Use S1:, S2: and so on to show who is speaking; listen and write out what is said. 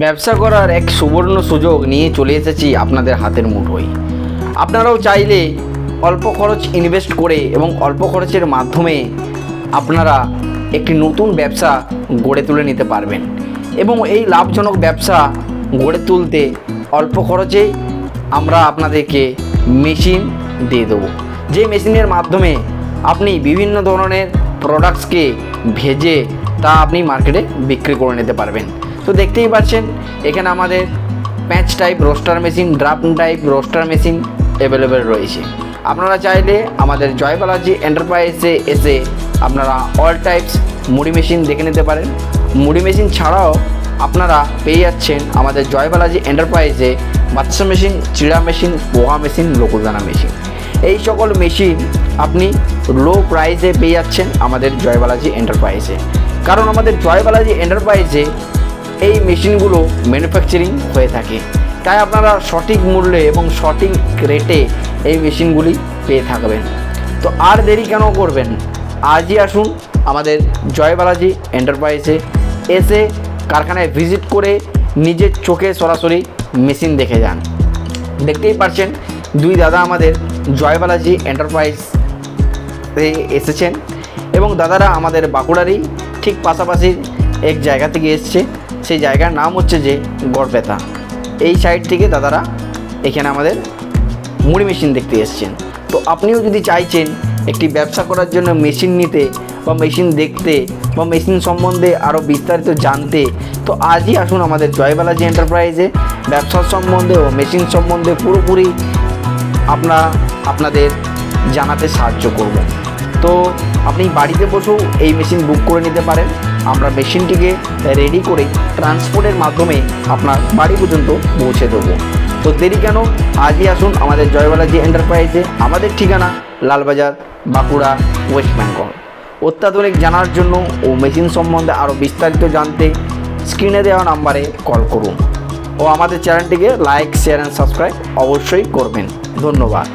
S1: ব্যবসা করার এক সুবর্ণ সুযোগ নিয়ে চলে এসেছি আপনাদের হাতের মুঠোয়। আপনারাও চাইলে অল্প খরচ ইনভেস্ট করে এবং অল্প খরচের মাধ্যমে আপনারা একটি নতুন ব্যবসা গড়ে তুলে নিতে পারবেন এবং এই লাভজনক ব্যবসা গড়ে তুলতে অল্প খরচে আমরা আপনাদেরকে মেশিন দিয়ে দেবো, যে মেশিনের মাধ্যমে আপনি বিভিন্ন ধরনের প্রোডাক্টসকে ভেজে তা আপনি মার্কেটে বিক্রি করে নিতে পারবেন। তো দেখতেই পাচ্ছেন এখানে আমাদের প্যাঁচ type roaster machine, draft type roaster machine available রয়েছে। আপনারা চাইলে আমাদের জয় বালাজি এন্টারপ্রাইজে এসে আপনারা অল টাইপস মুড়ি মেশিন দেখে নিতে পারেন। মুড়ি মেশিন ছাড়াও আপনারা পেয়ে যাচ্ছেন আমাদের জয় বালাজি এন্টারপ্রাইজে বাচ্চা মেশিন, চিড়া মেশিন, পোহা মেশিন, লোকদানা মেশিন। এই সকল মেশিন আপনি লো প্রাইসে পেয়ে যাচ্ছেন আমাদের জয় বালাজি এন্টারপ্রাইজে, কারণ আমাদের জয় বালাজি এন্টারপ্রাইজে এই মেশিনগুলো ম্যানুফ্যাকচারিং হয়ে থাকে, তাই আপনারা সঠিক মূল্যে এবং সঠিক রেটে এই মেশিনগুলি পেয়ে থাকবেন। তো আর দেরি কেন করবেন, আজই আসুন আমাদের জয় বালাজি এন্টারপ্রাইজে এসে কারখানায় ভিজিট করে নিজের চোখে সরাসরি মেশিন দেখে যান। দেখতেই পাচ্ছেন দুই দাদা আমাদের জয় বালাজি এন্টারপ্রাইজে এসেছেন এবং দাদারা আমাদের বাঁকুড়ারই ঠিক পাশাপাশি এক জায়গা থেকে এসছে। সেই জায়গার নাম হচ্ছে যে গড়বেতা। এই সাইড থেকে দাদারা এখানে আমাদের মুড়ি মেশিন দেখতে এসছেন। তো আপনিও যদি চাইছেন একটি ব্যবসা করার জন্য মেশিন নিতে বা মেশিন দেখতে বা মেশিন সম্বন্ধে আরও বিস্তারিত জানতে, তো আজই আসুন আমাদের জয় বালাজি এন্টারপ্রাইজে। ব্যবসার সম্বন্ধে ও মেশিন সম্বন্ধে পুরোপুরি আপনাদের জানাতে সাহায্য করব। তো আপনি বাড়িতে বসেও এই মেশিন বুক করে নিতে পারেন। আমরা মেশিনটিকে রেডি করে ট্রান্সপোর্টের মাধ্যমে আপনার বাড়ি পর্যন্ত পৌঁছে দেবো। তো দেরি কেন, আজই আসুন আমাদের জয় বালাজি এন্টারপ্রাইজে। আমাদের ঠিকানা লালবাজার, বাঁকুড়া, ওয়েস্ট বেঙ্গল। অত্যাধুনিক জানার জন্য ও মেশিন সম্বন্ধে আরও বিস্তারিত জানতে স্ক্রিনে দেওয়া নাম্বারে কল করুন ও আমাদের চ্যানেলটিকে লাইক, শেয়ার অ্যান্ড সাবস্ক্রাইব অবশ্যই করবেন। ধন্যবাদ।